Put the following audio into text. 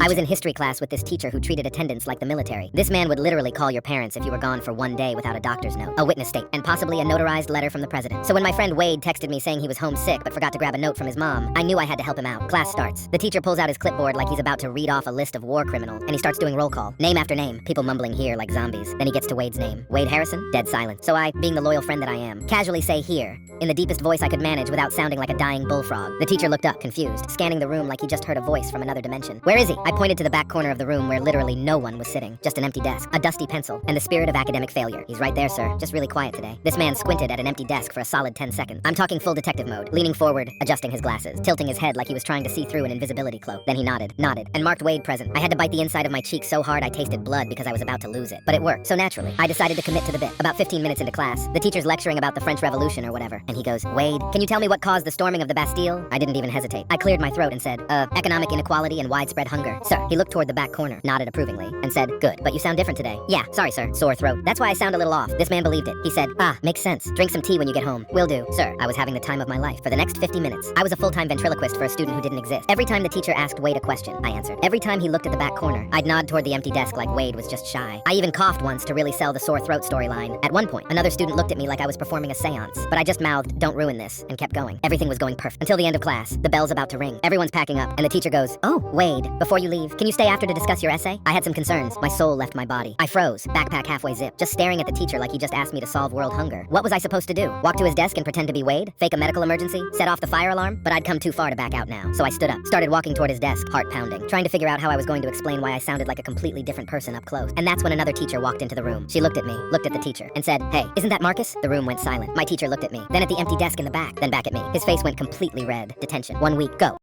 I was in history class with this teacher who treated attendance like the military. This man would literally call your parents if you were gone for one day without a doctor's note, a witness statement, and possibly a notarized letter from the president. So when my friend Wade texted me saying he was homesick but forgot to grab a note from his mom, I knew I had to help him out. Class starts. The teacher pulls out his clipboard like he's about to read off a list of war criminals, and he starts doing roll call, name after name, people mumbling here like zombies. Then he gets to Wade's name. Wade Harrison? Dead silent. So I, being the loyal friend that I am, casually say here, in the deepest voice I could manage without sounding like a dying bullfrog. The teacher looked up, confused, scanning the room like he just heard a voice from another dimension. Where is he? I pointed to the back corner of the room where literally no one was sitting. Just an empty desk, a dusty pencil, and the spirit of academic failure. He's right there, sir. Just really quiet today. This man squinted at an empty desk for a solid 10 seconds. I'm talking full detective mode, leaning forward, adjusting his glasses, tilting his head like he was trying to see through an invisibility cloak. Then he nodded, and marked Wade present. I had to bite the inside of my cheek so hard I tasted blood because I was about to lose it. But it worked, so naturally, I decided to commit to the bit. About 15 minutes into class, the teacher's lecturing about the French Revolution or whatever, and he goes, Wade, can you tell me what caused the storming of the Bastille? I didn't even hesitate. I cleared my throat and said, economic inequality and widespread hunger. Sir, he looked toward the back corner, nodded approvingly, and said, good, but you sound different today. Yeah, sorry, sir, sore throat. That's why I sound a little off. This man believed it. He said, makes sense. Drink some tea when you get home. Will do. Sir, I was having the time of my life. For the next 50 minutes, I was a full-time ventriloquist for a student who didn't exist. Every time the teacher asked Wade a question, I answered. Every time he looked at the back corner, I'd nod toward the empty desk like Wade was just shy. I even coughed once to really sell the sore throat storyline. At one point, another student looked at me like I was performing a seance, but I just mouthed, don't ruin this, and kept going. Everything was going perfect. Until the end of class, the bell's about to ring. Everyone's packing up, and the teacher goes, oh, Wade, before you leave, can you stay after to discuss your essay? I had some concerns. My soul left my body. I froze, backpack halfway zipped, just staring at the teacher like he just asked me to solve world hunger. What was I supposed to do? Walk to his desk and pretend to be Wade? Fake a medical emergency? Set off the fire alarm? But I'd come too far to back out now. So I stood up, started walking toward his desk, heart pounding, trying to figure out how I was going to explain why I sounded like a completely different person up close. And that's when another teacher walked into the room. She looked at me, looked at the teacher, and said, hey, isn't that Marcus? The room went silent. My teacher looked at me, then at the empty desk in the back, then back at me. His face went completely red. Detention. 1 week. Go.